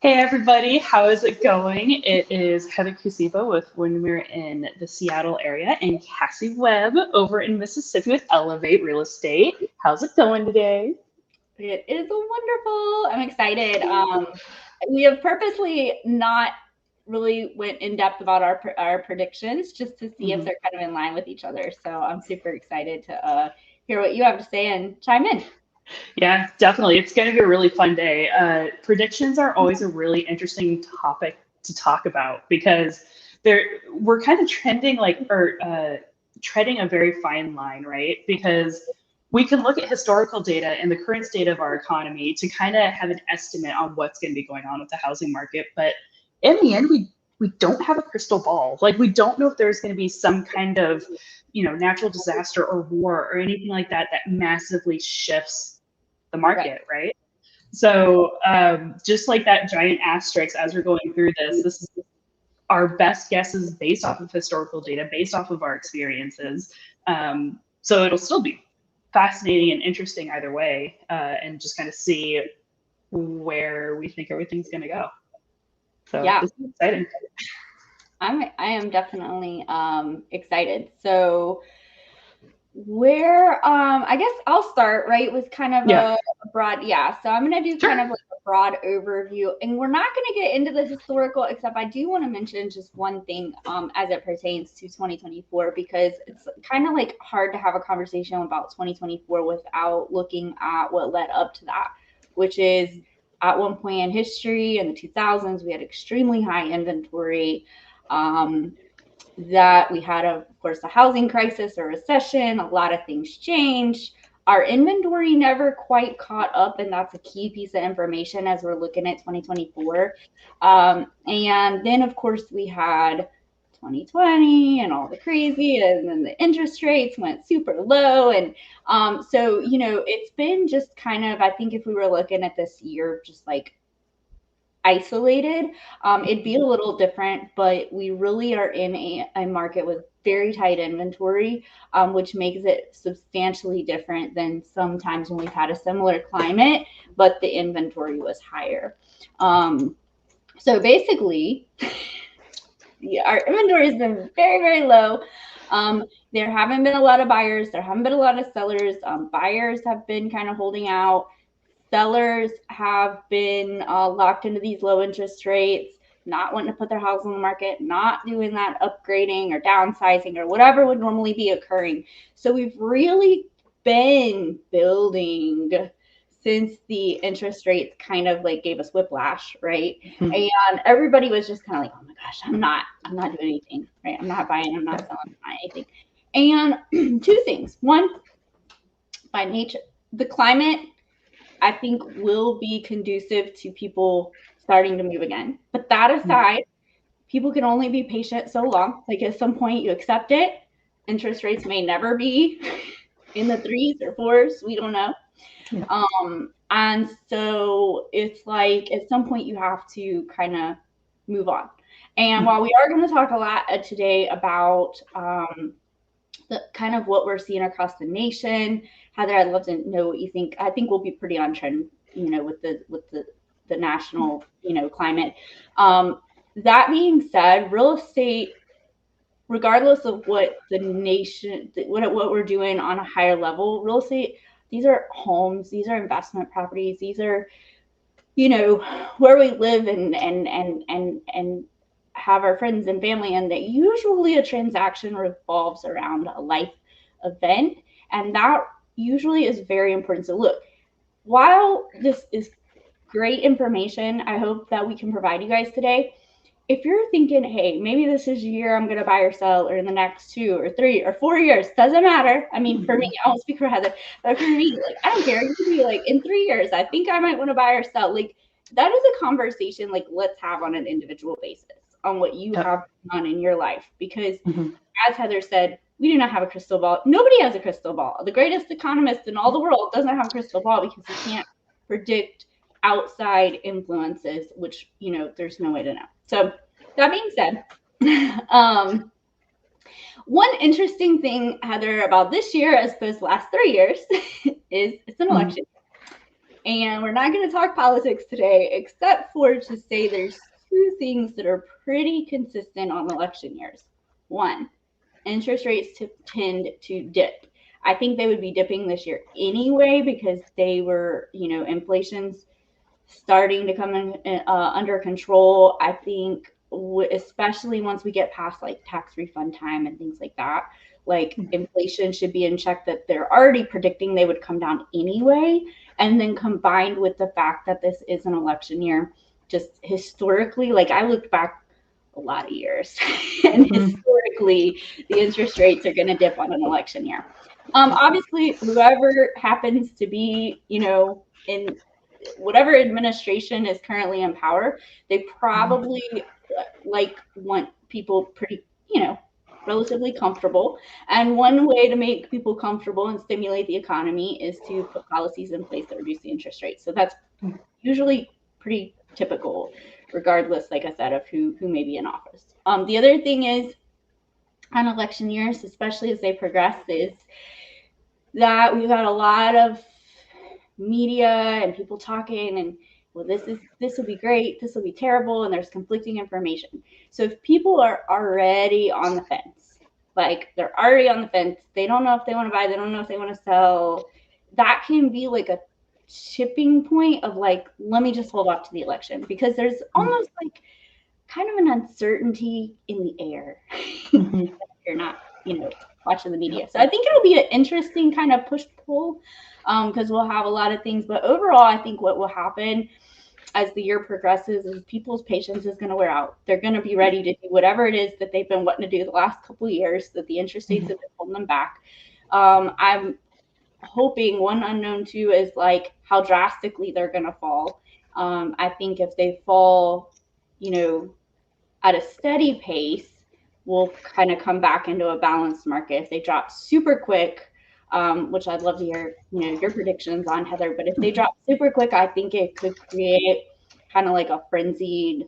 Hey everybody, how is it going? It is Heather Kuceba with Windermere in the Seattle area and Cassie Webb over in Mississippi with Elevate Real Estate. How's it going today? It is wonderful. I'm excited. We have purposely not really went in depth about our predictions just to see if Mhm. they're kind of in line with each other. So I'm super excited to hear what you have to say and chime in. Yeah, definitely. It's going to be a really fun day. Predictions are always a really interesting topic to talk about because we're kind of trending treading a very fine line, right? Because we can look at historical data and the current state of our economy to kind of have an estimate on what's going to be going on with the housing market, but in the end, we don't have a crystal ball. Like we don't know if there's going to be some kind of natural disaster or war or anything like that that massively shifts the Right. market, right? So just like that giant asterisk as we're going through this is our best guesses based off of historical data, based off of our experiences. So it'll still be fascinating and interesting either way, and just kind of see where we think everything's going to go. So Yeah, this is exciting. I am definitely excited. So where I guess I'll start right with kind of Yeah, a broad, yeah. So I'm gonna do sure. kind of like a broad overview, and we're not gonna get into the historical, except I do want to mention just one thing as it pertains to 2024, because it's kind of like hard to have a conversation about 2024 without looking at what led up to that, which is at one point in history in the 2000s we had extremely high inventory. Um, that we had, of course, a housing crisis, a recession, a lot of things changed. Our inventory never quite caught up, and that's a key piece of information as we're looking at 2024. And then, of course, we had 2020 and all the crazy, and then the interest rates went super low. And so, it's been just kind of, I think if we were looking at this year, just like isolated, it'd be a little different, but we really are in a market with very tight inventory, which makes it substantially different than sometimes when we've had a similar climate, but the inventory was higher. So basically, yeah, our inventory has been very, very low. There haven't been a lot of buyers. There haven't been a lot of sellers. Buyers have been kind of holding out. Sellers have been locked into these low interest rates, not wanting to put their house on the market, not doing that upgrading or downsizing or whatever would normally be occurring. So we've really been building since the interest rates kind of like gave us whiplash, right? And everybody was just kind of like, oh my gosh, I'm not doing anything, right? I'm not buying, I'm not selling, I'm not anything. And two things. One, by nature, the climate I think will be conducive to people starting to move again. But that aside, people can only be patient so long. Like at some point you accept it. Interest rates may never be in the threes or fours. We don't know. And so it's like at some point you have to kind of move on. And while we are going to talk a lot today about the kind of what we're seeing across the nation. Heather, I'd love to know what you think. I think we'll be pretty on trend, with the national, climate. That being said, real estate, regardless of what the nation, what we're doing on a higher level, real estate, these are homes, these are investment properties, these are, where we live and have our friends and family, and that usually a transaction revolves around a life event, and that usually is very important. So look, while this is great information I hope that we can provide you guys today, if you're thinking, hey, maybe this is a year I'm going to buy or sell, or in the next 2 or 3 or 4 years, doesn't matter. I mean, for me, I won't speak for Heather, but for me, like, I don't care. You could be like, in 3 years, I think I might want to buy or sell. Like, that is a conversation, like, let's have on an individual basis on what you Yep. have on in your life. Because Mhm. as Heather said, we do not have a crystal ball. Nobody has a crystal ball. The greatest economist in all the world doesn't have a crystal ball because he can't predict outside influences, which, there's no way to know. So that being said, um, one interesting thing, Heather, about this year as opposed to the last 3 years is it's an Mhm. election. And we're not going to talk politics today, except for to say there's two things that are pretty consistent on election years. One, interest rates tend to dip. I think they would be dipping this year anyway because they were, inflation's starting to come in under control. I think especially once we get past like tax refund time and things like that, like inflation should be in check, that they're already predicting they would come down anyway. And then combined with the fact that this is an election year, just historically, like I looked back a lot of years and historically the interest rates are going to dip on an election year. Obviously, whoever happens to be, in whatever administration is currently in power, they probably want people pretty, relatively comfortable. And one way to make people comfortable and stimulate the economy is to put policies in place that reduce the interest rate. So that's usually pretty typical, regardless, like I said, of who may be in office. The other thing is on election years, especially as they progress, is that we've got a lot of media and people talking and, well, this will be great, this will be terrible, and there's conflicting information. So if people are already on the fence, like they're already on the fence, they don't know if they want to buy, they don't know if they want to sell, that can be like a tipping point of like, let me just hold off to the election, because there's almost like kind of an uncertainty in the air. If you're not, watching the media. So I think it'll be an interesting kind of push-pull, because we'll have a lot of things. But overall, I think what will happen as the year progresses is people's patience is going to wear out. They're going to be ready to do whatever it is that they've been wanting to do the last couple of years, that the interest rates have been holding them back. I'm hoping one unknown too is like how drastically they're going to fall. I think if they fall, at a steady pace, we'll kind of come back into a balanced market. If they drop super quick, which I'd love to hear, your predictions on, Heather, but if they drop super quick, I think it could create kind of like a frenzied,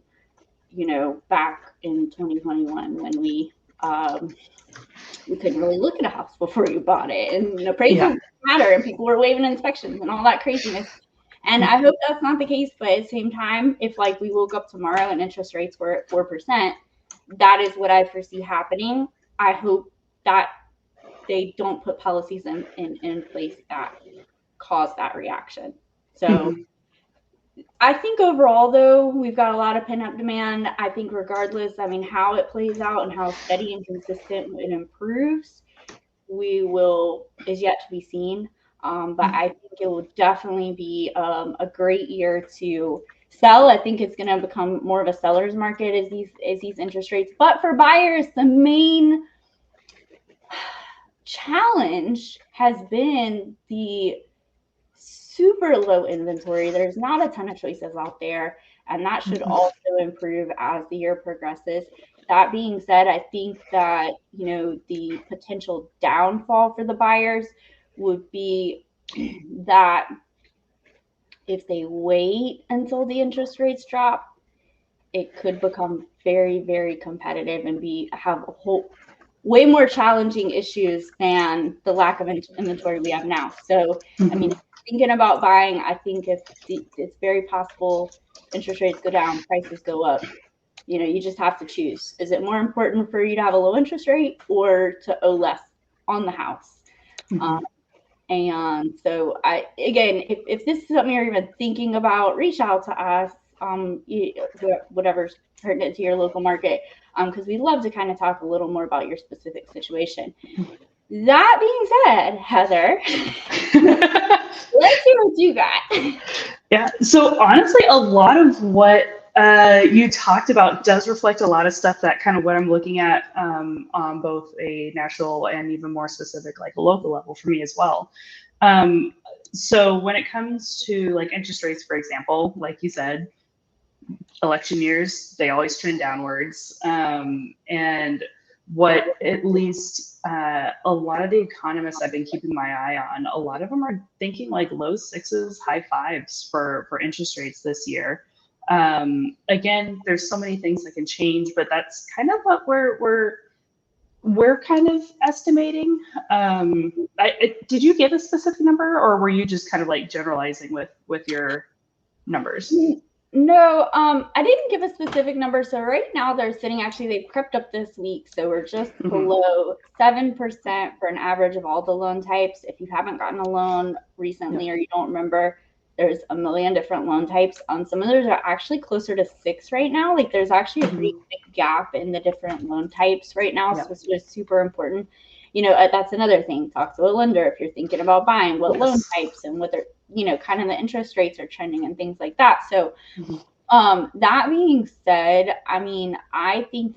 back in 2021 when we couldn't really look at a house before you bought it, and appraisals matter, and people were waiving inspections and all that craziness. And I hope that's not the case, but at the same time, if like we woke up tomorrow and interest rates were at 4%, that is what I foresee happening. I hope that they don't put policies in place that cause that reaction. So I think overall, though, we've got a lot of pent-up demand. I think regardless, how it plays out and how steady and consistent it improves, is yet to be seen. But I think it will definitely be a great year to sell. I think it's going to become more of a seller's market as these interest rates. But for buyers, the main challenge has been the super low inventory. There's not a ton of choices out there, and that should also improve as the year progresses. That being said, I think that, the potential downfall for the buyers would be that if they wait until the interest rates drop, it could become very, very competitive and have a whole way more challenging issues than the lack of inventory we have now. So, thinking about buying, I think it's very possible interest rates go down, prices go up. You just have to choose. Is it more important for you to have a low interest rate or to owe less on the house? And so if this is something you're even thinking about, reach out to us, whatever's pertinent to your local market, because we'd love to kind of talk a little more about your specific situation. That being said, Heather, let's see what you got. Yeah. So honestly, a lot of what you talked about does reflect a lot of stuff that kind of what I'm looking at on both a national and even more specific, like a local level for me as well. So when it comes to like interest rates, for example, like you said, election years, they always trend downwards. And what at least a lot of the economists I've been keeping my eye on, a lot of them are thinking like low sixes, high fives for interest rates this year. Again, there's so many things that can change, but that's kind of what we're we're kind of estimating. Did you give a specific number, or were you just kind of like generalizing with your numbers? No, I didn't give a specific number. So right now they're sitting, actually, they've crept up this week. So we're just below 7% for an average of all the loan types. If you haven't gotten a loan recently or you don't remember, there's a million different loan types. Some of those are actually closer to 6 right now. Like there's actually a pretty big gap in the different loan types right now. So it's just super important. You know, that's another thing. Talk to a lender if you're thinking about buying, what loan types and what they're, you know, kind of the interest rates are trending and things like that. So that being said, I mean, I think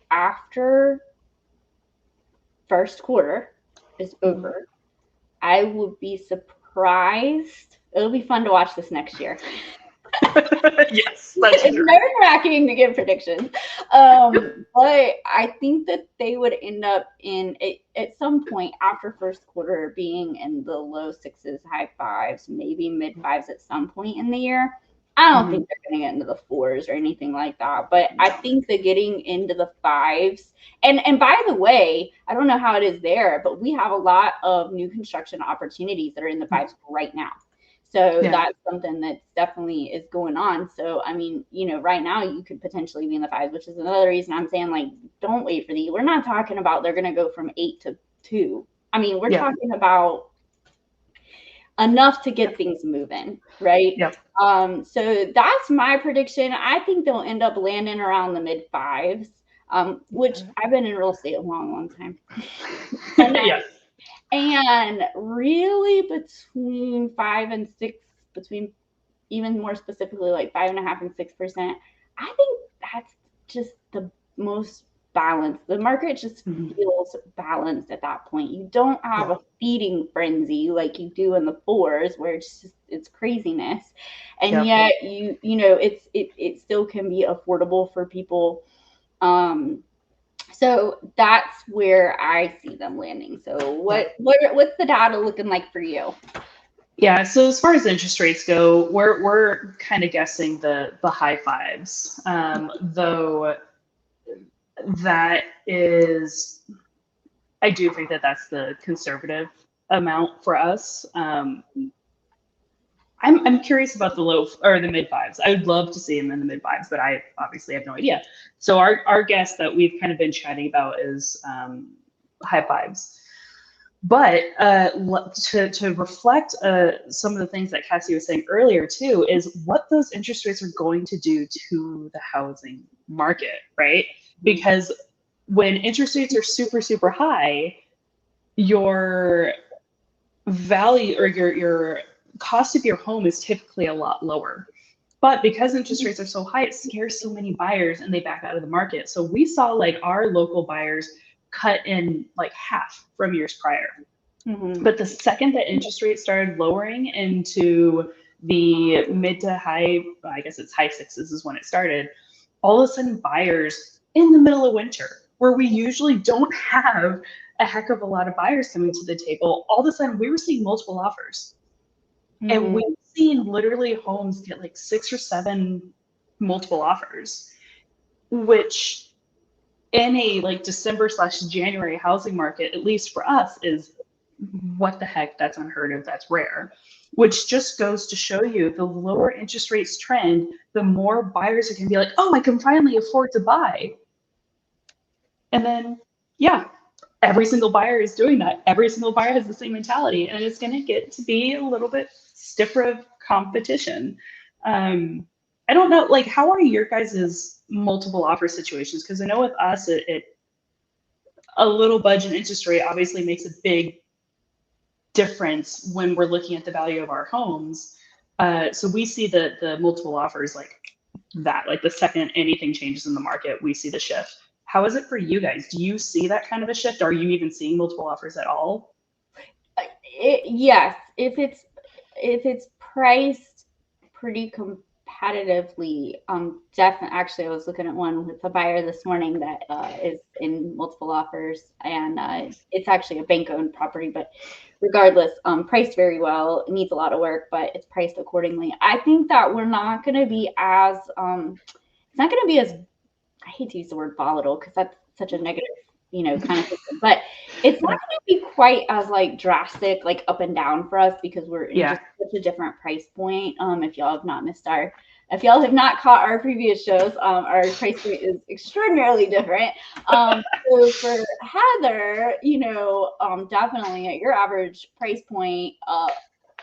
after first quarter is over, I would be surprised. It'll be fun to watch this next year. Yes, that's it's nerve-wracking to give predictions. But I think that they would end up at some point after first quarter being in the low 6s, high 5s, maybe mid 5s at some point in the year. I don't think they're going to get into the 4s or anything like that. But I think that getting into the 5s, and by the way, I don't know how it is there, but we have a lot of new construction opportunities that are in the 5s right now. So that's something that definitely is going on. So, I mean, you know, right now you could potentially be in the 5s, which is another reason I'm saying, like, don't wait for we're not talking about they're going to go from 8 to 2. I mean, we're talking about enough to get things moving, right? So that's my prediction. I think they'll end up landing around the mid 5s, which I've been in real estate a long time. And really between 5 and 6, between even more specifically like 5.5% and 6%, I think that's just the most balanced. The market just feels balanced at that point. You don't have a feeding frenzy like you do in the 4s where it's craziness. And yet you know, it still can be affordable for people. So that's where I see them landing. So what's the data looking like for you? Yeah, so as far as interest rates go, we're kind of guessing the high 5s, though that is, I do think that that's the conservative amount for us. I'm curious about the low or the mid 5s. I would love to see them in the mid 5s, but I obviously have no idea. So our guess that we've kind of been chatting about is high 5s. But to reflect some of the things that Cassie was saying earlier too, is what those interest rates are going to do to the housing market, right? Because when interest rates are super, super high, your value or your cost of your home is typically a lot lower. But because interest rates are so high, it scares so many buyers and they back out of the market. So we saw like our local buyers cut in like half from years prior. But the second that interest rates started lowering into the mid to high, I guess it's high 6s is when it started, all of a sudden buyers in the middle of winter, where we usually don't have a heck of a lot of buyers coming to the table, all of a sudden we were seeing multiple offers. And we've seen literally homes get like 6 or 7 multiple offers, which in a like December/January housing market, at least for us, is what the heck, that's unheard of, that's rare. Which just goes to show you the lower interest rates trend, the more buyers are going to be like, oh, I can finally afford to buy. And then, every single buyer is doing that. Every single buyer has the same mentality, and it's going to get to be a little bit stiffer of competition. I don't know, like, how are your guys' multiple offer situations? Because I know with us, a little budget interest rate obviously makes a big difference when we're looking at the value of our homes. So we see the multiple offers like that, like the second anything changes in the market, we see the shift. How is it for you guys? Do you see that kind of a shift? Are you even seeing multiple offers at all? Yes, if it's priced pretty competitively, definitely. Actually, I was looking at one with a buyer this morning that is in multiple offers, and it's actually a bank-owned property, but regardless, priced very well. It needs a lot of work, but it's priced accordingly. I think that we're not going to be as it's not going to be as, I hate to use the word volatile because that such a negative, kind of system. But it's not going to be quite as like drastic, like up and down for us because we're in just such a different price point. If y'all have not caught our previous shows, our price point is extraordinarily different. So for Heather, definitely at your average price point,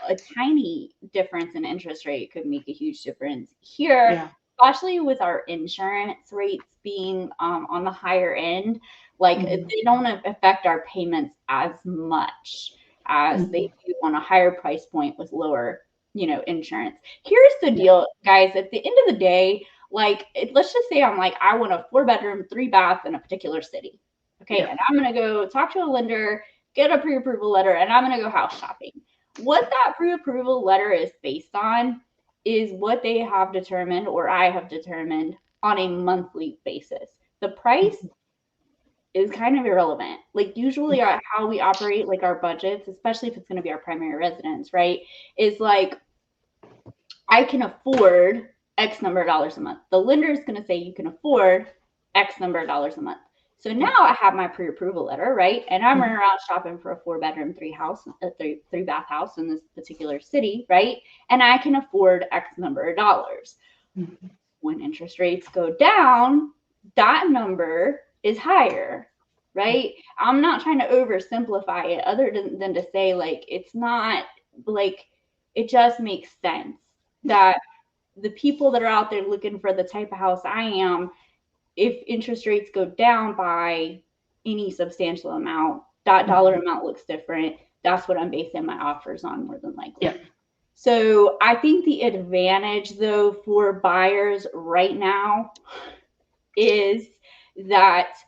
a tiny difference in interest rate could make a huge difference here, especially with our insurance rates being on the higher end. Like they don't affect our payments as much as they do on a higher price point with lower, insurance. Here's the deal, guys. At the end of the day, like let's just say I'm like, I want a 4-bedroom, 3-bath in a particular city. Okay. And I'm going to go talk to a lender, get a pre-approval letter, and I'm going to go house shopping. What that pre-approval letter is based on is what they have determined or I have determined on a monthly basis. The price is kind of irrelevant. Like usually how we operate, like our budgets, especially if it's going to be our primary residence, right, is like I can afford X number of dollars a month. The lender is going to say you can afford X number of dollars a month. So now I have my pre-approval letter, right? And I'm running around shopping for a 4-bedroom, 3-bath house in this particular city, right? And I can afford X number of dollars. When interest rates go down, that number is higher, right? I'm not trying to oversimplify it other than to say like, it's not like, it just makes sense that the people that are out there looking for the type of house I am, if interest rates go down by any substantial amount, that dollar amount looks different. That's what I'm basing my offers on more than likely. Yeah. So I think the advantage though for buyers right now is that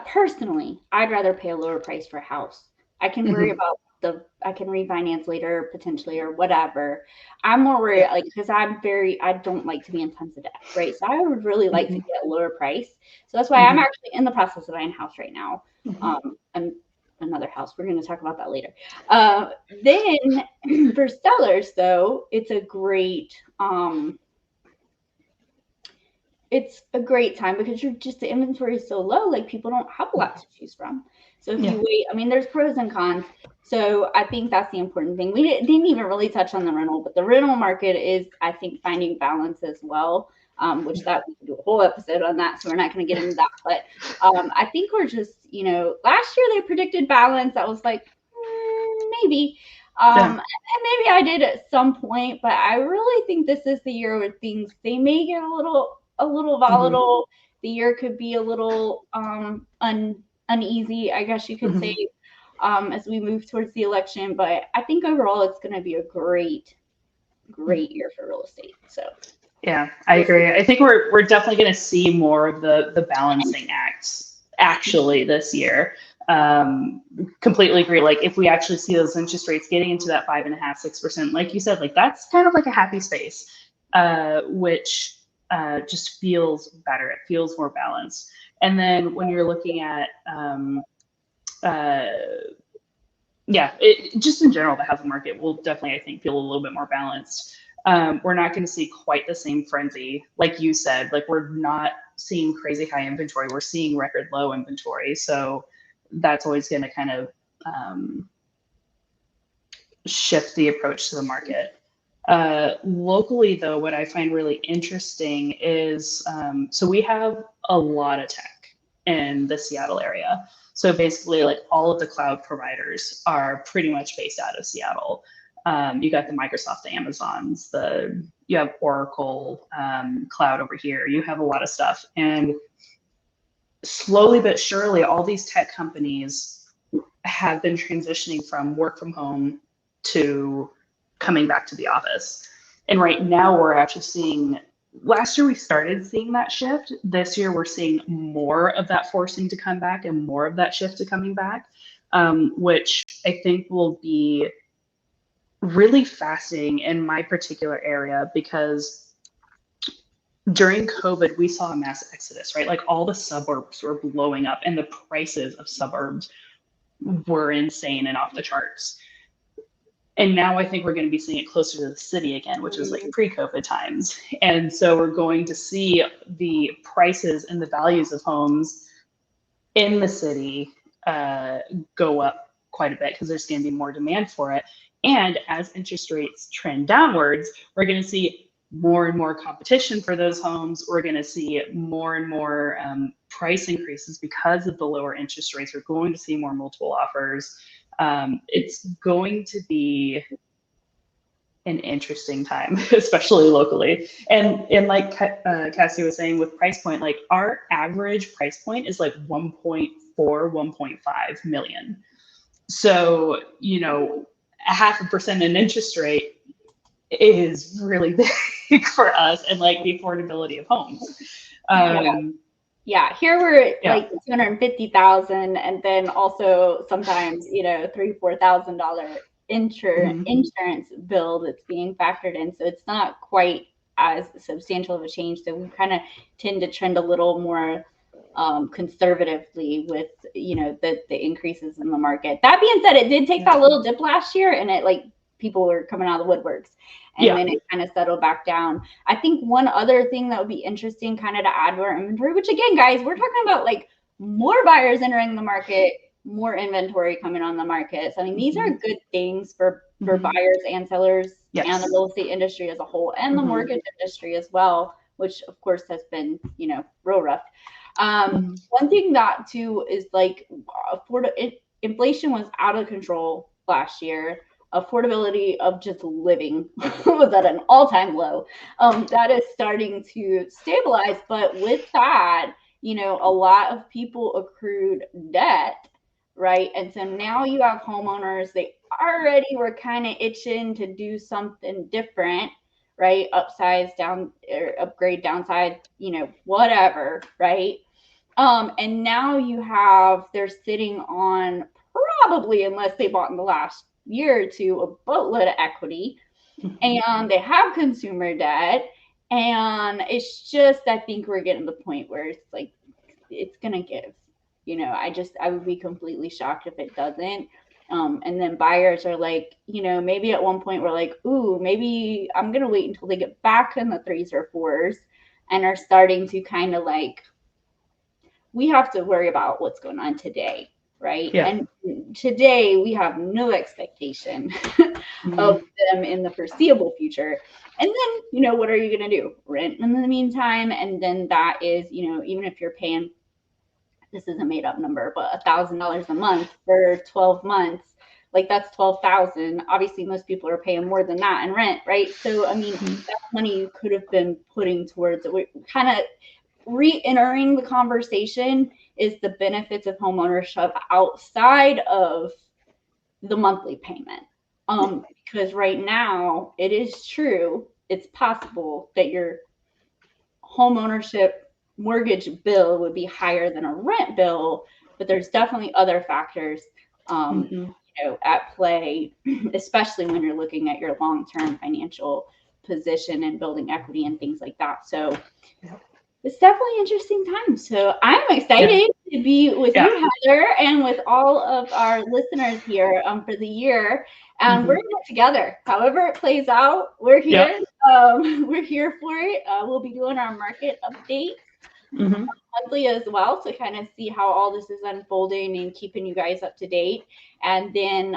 personally, I'd rather pay a lower price for a house. I can worry about I can refinance later potentially or whatever. I'm more worried like because I don't like to be in tons of debt, right? So I would really like to get a lower price. So that's why I'm actually in the process of buying a house right now. And another house. We're going to talk about that later. Then for sellers though, it's a great time because the inventory is so low, like people don't have a lot to choose from. So if you wait, I mean, there's pros and cons. So I think that's the important thing. We didn't even really touch on the rental, but the rental market is, I think, finding balance as well, which that we can do a whole episode on that. So we're not going to get into that. But I think we're just, last year they predicted balance. I was like, maybe. And maybe I did at some point, but I really think this is the year where they may get a little volatile. The year could be a little uneasy, I guess you could say, as we move towards the election. But I think overall it's going to be a great year for real estate. So yeah, I agree. I think we're definitely going to see more of the balancing acts actually this year. Completely agree. Like if we actually see those interest rates getting into that 5.5%, 6%, like you said, like that's kind of like a happy space, which just feels better. It feels more balanced. And then when you're looking at, just in general, the housing market will definitely, I think, feel a little bit more balanced. We're not going to see quite the same frenzy, like you said. Like we're not seeing crazy high inventory. We're seeing record low inventory. So that's always going to kind of shift the approach to the market. Locally, though, what I find really interesting is, so we have a lot of tech in the Seattle area. So basically, like all of the cloud providers are pretty much based out of Seattle. You got the Microsoft, the Amazons, you have Oracle Cloud over here. You have a lot of stuff. And slowly but surely, all these tech companies have been transitioning from work from home to coming back to the office. And right now we're actually seeing, last year we started seeing that shift. This year we're seeing more of that forcing to come back and more of that shift to coming back, which I think will be really fascinating in my particular area because during COVID, we saw a mass exodus, right? Like all the suburbs were blowing up and the prices of suburbs were insane and off the charts. And now I think we're going to be seeing it closer to the city again, which is like pre-COVID times. And so we're going to see the prices and the values of homes in the city go up quite a bit because there's going to be more demand for it. And as interest rates trend downwards, we're going to see more and more competition for those homes. We're going to see more and more price increases because of the lower interest rates. We're going to see more multiple offers. It's going to be an interesting time, especially locally. And like Cassie was saying with price point, like our average price point is like 1.4, 1.5 million. So, you know, 0.5% in interest rate is really big for us and like the affordability of homes. Yeah, here we're like 250,000, and then also sometimes, you know, $3,000-$4,000 insurance bill that's being factored in. So it's not quite as substantial of a change. So we kind of tend to trend a little more conservatively with, you know, the increases in the market. That being said, it did take that little dip last year, and it like people were coming out of the woodworks, and then it kind of settled back down. I think one other thing that would be interesting kind of to add to our inventory, which again, guys, we're talking about like more buyers entering the market, more inventory coming on the market. So I mean, these are good things for buyers and sellers and the real estate industry as a whole, and the mortgage industry as well, which of course has been, you know, real rough. One thing that too is like inflation was out of control last year. Affordability of just living was at an all-time low. That is starting to stabilize, but with that, you know, a lot of people accrued debt, right? And so now you have homeowners, they already were kind of itching to do something different, right? Upsize, down, or upgrade, downside, you know, whatever, right? And now they're sitting on probably, unless they bought in the last year or two, a boatload of equity, and they have consumer debt. And it's just, I think we're getting to the point where it's like, it's going to give, you know, I would be completely shocked if it doesn't. And then buyers are like, you know, maybe at one point we're like, ooh, maybe I'm going to wait until they get back in the 3s or 4s and are starting to kind of like, we have to worry about what's going on today, right? And today we have no expectation of them in the foreseeable future. And then, you know, what are you going to do? Rent in the meantime. And then that is, you know, even if you're paying, this is a made up number, but $1,000 a month for 12 months, like that's 12,000. Obviously, most people are paying more than that in rent, right? So, I mean, that money you could have been putting towards it. We're kind of re-entering the conversation is the benefits of homeownership outside of the monthly payment. Because right now it is true, it's possible that your homeownership mortgage bill would be higher than a rent bill, but there's definitely other factors you know, at play, especially when you're looking at your long-term financial position and building equity and things like that. So it's definitely interesting times. So I'm excited to be with you, Heather, and with all of our listeners here for the year. And we're in it together. However it plays out, we're here. We're here for it. We'll be doing our market update monthly as well to kind of see how all this is unfolding and keeping you guys up to date. And then,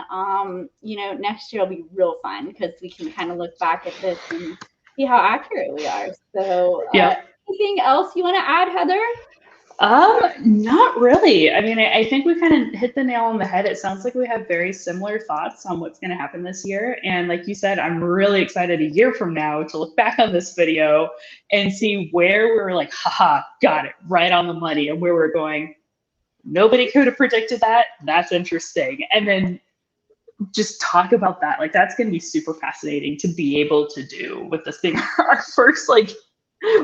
you know, next year will be real fun because we can kind of look back at this and see how accurate we are. So, anything else you want to add, Heather? Not really. I mean, I think we kind of hit the nail on the head. It sounds like we have very similar thoughts on what's going to happen this year. And like you said, I'm really excited a year from now to look back on this video and see where we were like, haha, got it, right on the money, and where we're going, nobody could have predicted that. That's interesting. And then just talk about that. Like, that's going to be super fascinating to be able to do with this thing. Our first, like,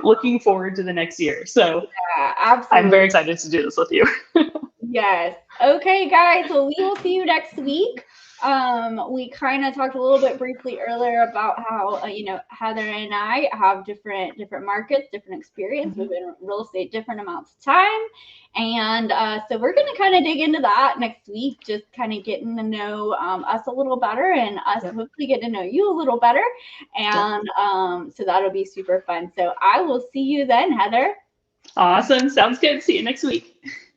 looking forward to the next year. So absolutely. I'm very excited to do this with you. Yes. Okay, guys. Well, we will see you next week. We kind of talked a little bit briefly earlier about how Heather and I have different markets, different experience. We've been in real estate different amounts of time, and so we're going to kind of dig into that next week, just kind of getting to know us a little better, and us hopefully get to know you a little better, and so that'll be super fun. So I will see you then, Heather. Awesome. Sounds good. See you next week.